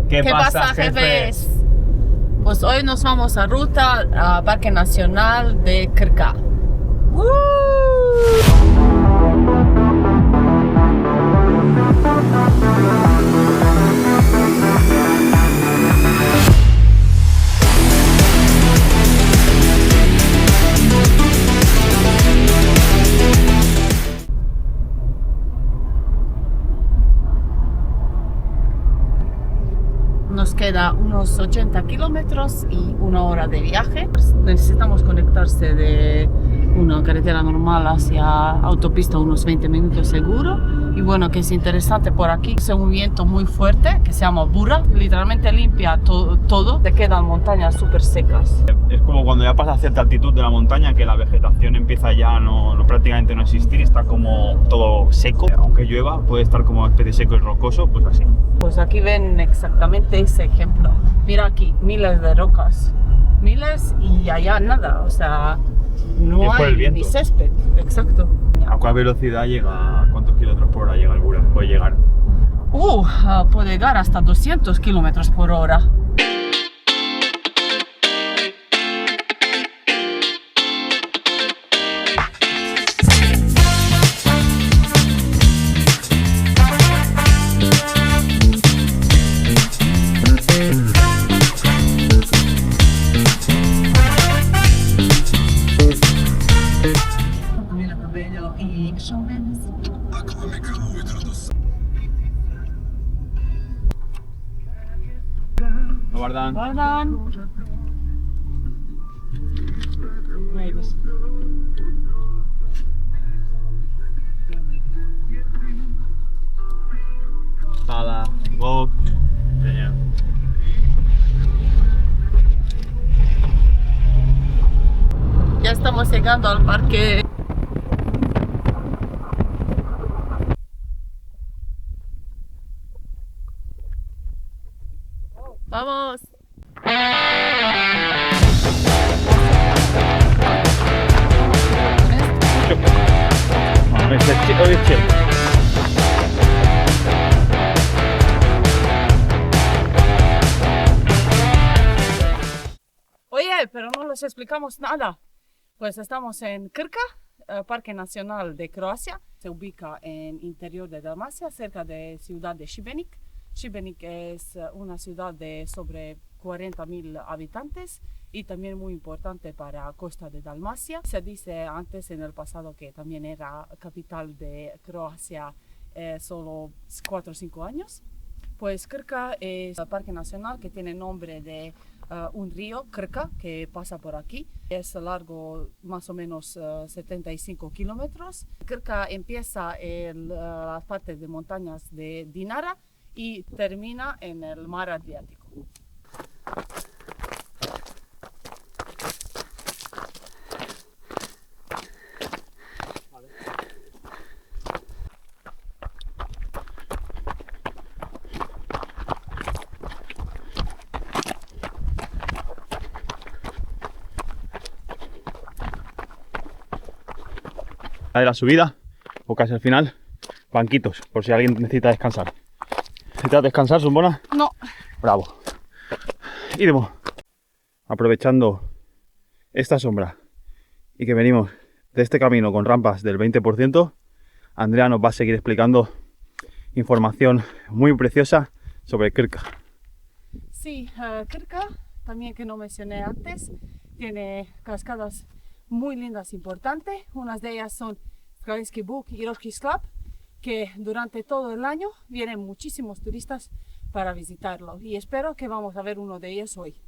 ¿Qué pasa, jefes? Pues hoy nos vamos a ruta a Parque Nacional de Krka. Nos queda unos 80 kilómetros y 1 hora de viaje. Necesitamos conectarse de una carretera normal hacia autopista unos 20 minutos seguro. Y bueno, que es interesante por aquí, es un viento muy fuerte que se llama Bura. Literalmente limpia todo, te quedan montañas súper secas. Es como cuando ya pasa a cierta altitud de la montaña que la vegetación empieza ya prácticamente no existir, está como todo seco. Aunque llueva puede estar como una especie seco y rocoso, pues así. Pues aquí ven exactamente ese ejemplo. Mira aquí, miles de rocas, miles y allá nada, o sea, no hay ni césped, exacto. ¿A cuál velocidad llega? ¿A cuántos kilómetros por hora llega el Bura? Puede llegar. Puede llegar hasta 200 kilómetros por hora. Guardan. Pala, Bog. Ya estamos llegando al parque. ¡Vamos! Oye, pero no les explicamos nada. Pues estamos en Krka, Parque Nacional de Croacia. Se ubica en interior de Dalmacia, cerca de ciudad de Šibenik. Šibenik es una ciudad de sobre 40.000 habitantes y también muy importante para costa de Dalmacia. Se dice antes en el pasado que también era capital de Croacia solo 4 o 5 años. Pues Krka es un parque nacional que tiene nombre de un río, Krka, que pasa por aquí. Es largo más o menos 75 kilómetros. Krka empieza en las partes de montañas de Dinara y termina en el mar Adriático. De la subida, o casi al final, banquitos, por si alguien necesita descansar. ¿Necesitas descansar, Zumbona? No. Bravo. Iremos aprovechando esta sombra y que venimos de este camino con rampas del 20%. Andrea nos va a seguir explicando información muy preciosa sobre Krka. Sí, Krka, también que no mencioné antes, tiene cascadas muy lindas, importantes. Unas de ellas son Skalinski Bug y Roški Slap, que durante todo el año vienen muchísimos turistas para visitarlo y espero que vamos a ver uno de ellos hoy.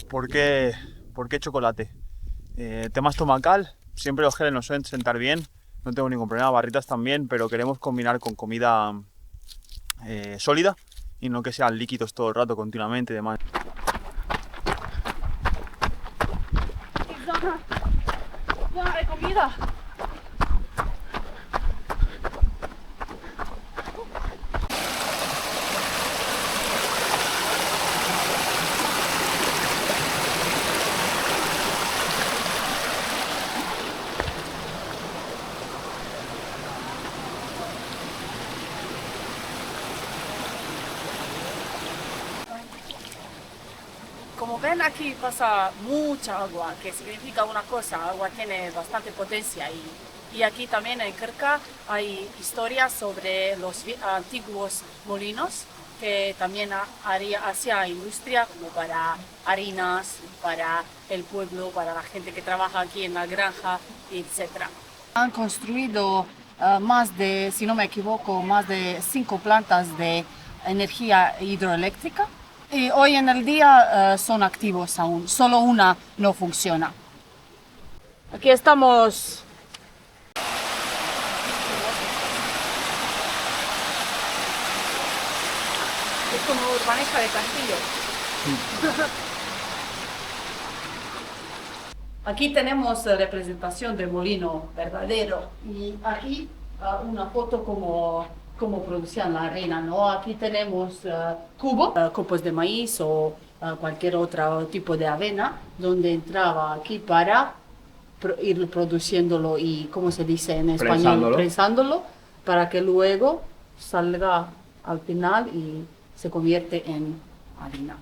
¿por qué chocolate? Tema estomacal, siempre los geles nos suelen sentar bien, no tengo ningún problema, barritas también, pero queremos combinar con comida sólida y no que sean líquidos todo el rato, continuamente y demás. Zona de comida. Como ven, aquí pasa mucha agua, que significa una cosa, agua tiene bastante potencia y aquí también en Krka hay historias sobre los antiguos molinos que también hacía industria como para harinas, para el pueblo, para la gente que trabaja aquí en la granja, etc. Han construido más de, si no me equivoco, más de 5 plantas de energía hidroeléctrica. Y hoy en el día son activos aún, solo una no funciona. Aquí estamos. Es como urbaneja de castillo. Aquí tenemos representación del molino verdadero y aquí una foto como producían la arena, ¿no? Aquí tenemos copos de maíz o cualquier otro tipo de avena, donde entraba aquí para ir produciéndolo y, ¿cómo se dice en español? Prensándolo, para que luego salga al final y se convierte en harina.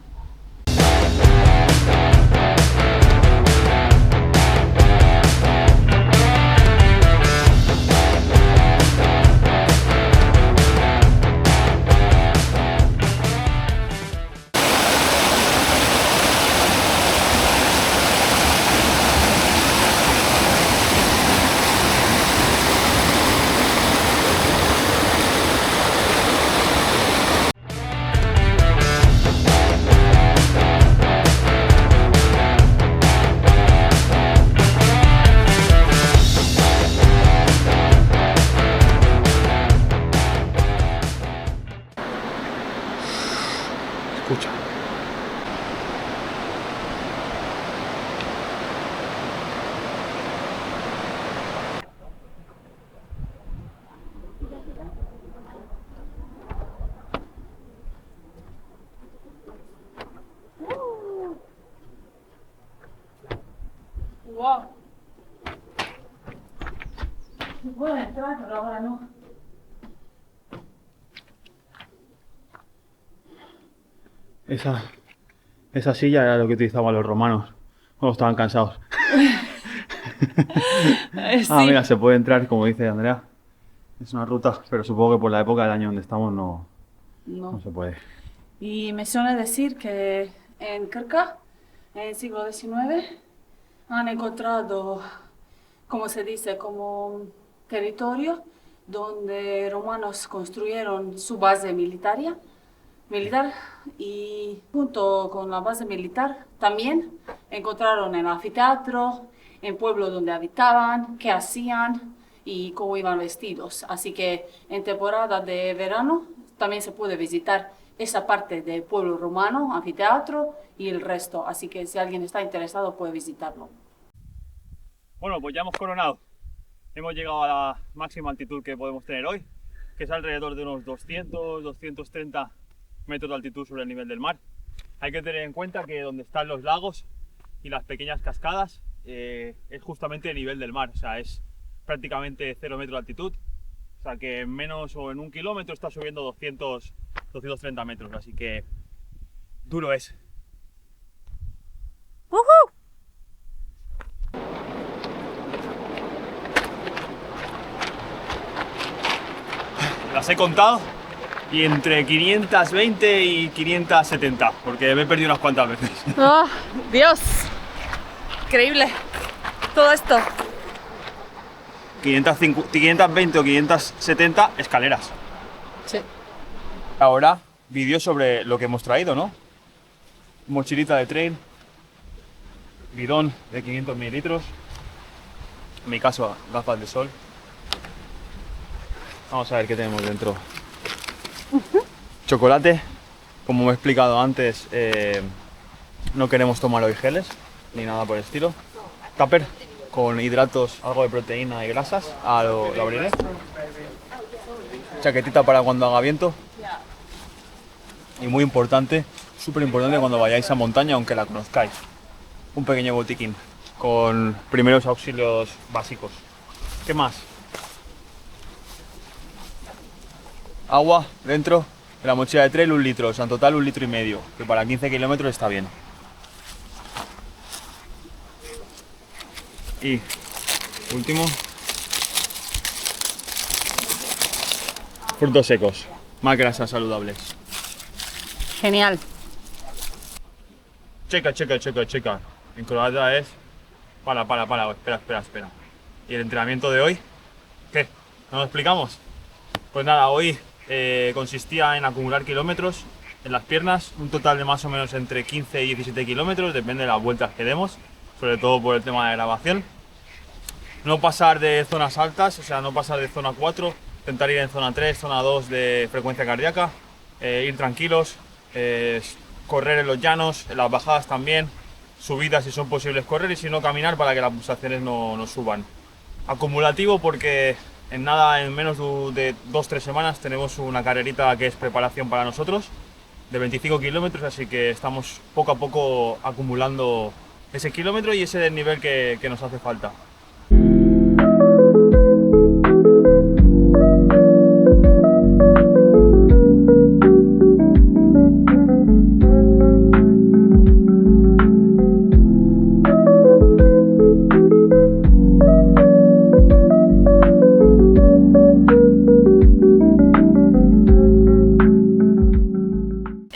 Escucha. Wow. Voy a entrar, pero ahora no. Esa silla era lo que utilizaban los romanos cuando estaban cansados. Sí. Ah, mira, se puede entrar, como dice Andrea. Es una ruta, pero supongo que por la época del año donde estamos no se puede. Y me suena decir que en Krka, en el siglo XIX, han encontrado, como se dice, como un territorio donde romanos construyeron su base militar y junto con la base militar también encontraron el anfiteatro, el pueblo donde habitaban, qué hacían y cómo iban vestidos. Así que en temporada de verano también se puede visitar esa parte del pueblo romano, anfiteatro y el resto. Así que si alguien está interesado puede visitarlo. Bueno, pues ya hemos coronado. Hemos llegado a la máxima altitud que podemos tener hoy, que es alrededor de unos 200-230 metros de altitud sobre el nivel del mar. Hay que tener en cuenta que donde están los lagos y las pequeñas cascadas es justamente el nivel del mar, o sea, es prácticamente 0 metros de altitud, o sea que en menos o en 1 kilómetro está subiendo 230 metros, así que duro es. Las he contado y entre 520 y 570, porque me he perdido unas cuantas veces. ¡Oh, Dios! Increíble todo esto. 520 o 570 escaleras. Sí. Ahora, vídeo sobre lo que hemos traído, ¿no? Mochilita de trail, bidón de 500 mililitros. En mi caso, gafas de sol. Vamos a ver qué tenemos dentro. Chocolate, como he explicado antes, no queremos tomar hoy geles ni nada por el estilo. Tupper con hidratos, algo de proteína y grasas, lo abriré. Chaquetita para cuando haga viento. Y muy importante, súper importante cuando vayáis a montaña, aunque la conozcáis, un pequeño botiquín con primeros auxilios básicos. ¿Qué más? Agua dentro de la mochila de trail, 1 litro, o sea, en total 1,5 litros, que para 15 kilómetros está bien. Y último, frutos secos, más grasas saludables. Genial. Checa. En Croacia es... Para, espera. ¿Y el entrenamiento de hoy? ¿Qué? ¿No lo explicamos? Pues nada, hoy consistía en acumular kilómetros en las piernas, un total de más o menos entre 15 y 17 kilómetros, depende de las vueltas que demos, sobre todo por el tema de grabación. No pasar de zonas altas, o sea, no pasar de zona 4, intentar ir en zona 3, zona 2 de frecuencia cardíaca, ir tranquilos, correr en los llanos, en las bajadas también, subidas si son posibles correr y si no caminar para que las pulsaciones no suban. Acumulativo porque en menos de 2-3 semanas tenemos una carrerita que es preparación para nosotros de 25 kilómetros, así que estamos poco a poco acumulando ese kilómetro y ese desnivel que nos hace falta.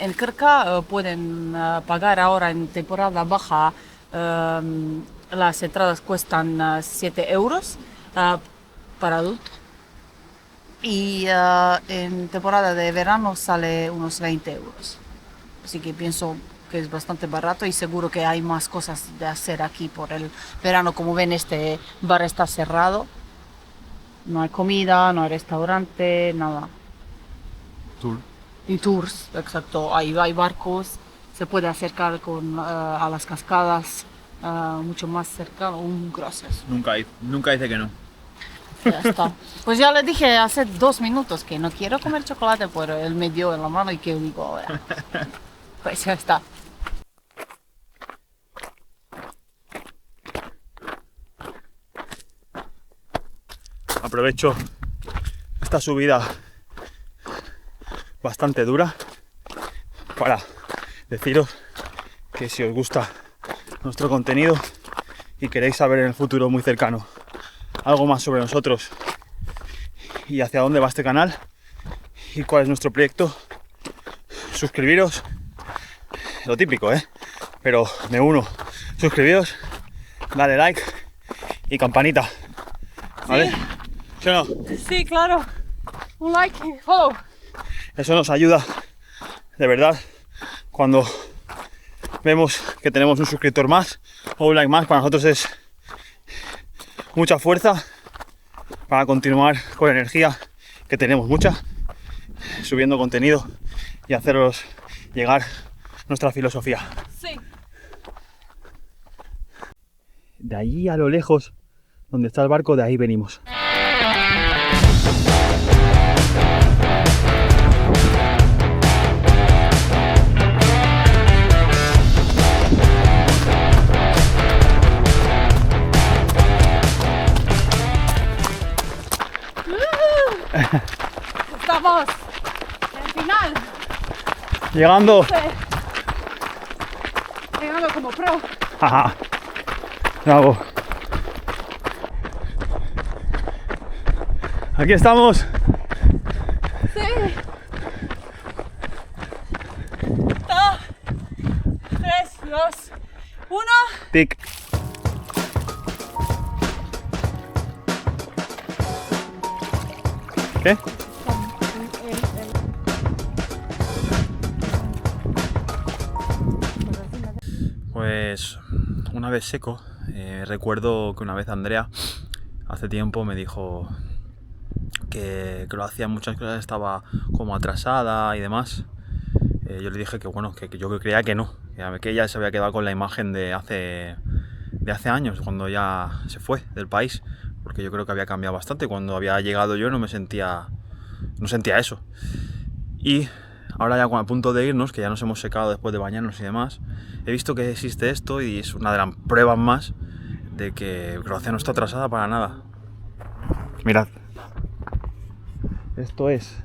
En Krka pueden pagar ahora en temporada baja, las entradas cuestan 7 euros para adultos y en temporada de verano sale unos 20 euros. Así que pienso que es bastante barato y seguro que hay más cosas de hacer aquí por el verano. Como ven, este bar está cerrado, no hay comida, no hay restaurante, nada. Y tours, exacto, hay barcos, se puede acercar a las cascadas mucho más cercano. Gracias. Nunca dice que no. Ya está. Pues ya le dije hace 2 minutos que no quiero comer chocolate, pero él me dio en la mano y que digo ahora. Pues ya está. Aprovecho esta subida bastante dura para deciros que si os gusta nuestro contenido y queréis saber en el futuro muy cercano algo más sobre nosotros y hacia dónde va este canal y cuál es nuestro proyecto, suscribiros, lo típico, pero me uno, suscribiros, dale like y campanita, ¿vale? ¿Sí o no? Sí, claro, un like y follow. Eso nos ayuda, de verdad, cuando vemos que tenemos un suscriptor más o un like más, para nosotros es mucha fuerza para continuar con energía, que tenemos mucha, subiendo contenido y haceros llegar nuestra filosofía. Sí. De allí a lo lejos, donde está el barco, de ahí venimos. Estamos en el final. Llegando. Llegando como pro. Ajá. Bravo. Aquí estamos. Sí. 3, 2, 1. Tic. ¿Qué? Pues Pues una vez seco, recuerdo que una vez Andrea hace tiempo me dijo que Croacia en muchas cosas estaba como atrasada y demás. Yo le dije que bueno, que yo creía que no, que ella se había quedado con la imagen de hace años, cuando ya se fue del país, porque yo creo que había cambiado bastante. Cuando había llegado yo no sentía eso. Y ahora ya a punto de irnos, que ya nos hemos secado después de bañarnos y demás, he visto que existe esto y es una de las pruebas más de que Croacia no está atrasada para nada. Mirad, esto es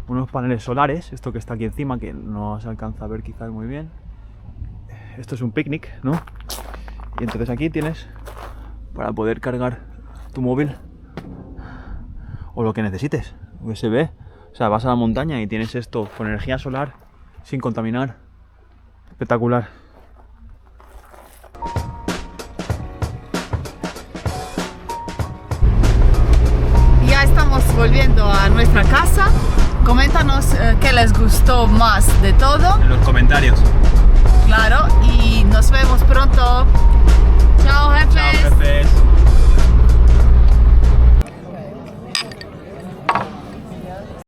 unos paneles solares, esto que está aquí encima, que no se alcanza a ver quizás muy bien. Esto es un picnic, ¿no? Y entonces aquí tienes para poder cargar tu móvil o lo que necesites, USB. O sea, vas a la montaña y tienes esto con energía solar, sin contaminar. Espectacular. Ya estamos volviendo a nuestra casa. Coméntanos qué les gustó más de todo. En los comentarios. Claro, y nos vemos pronto.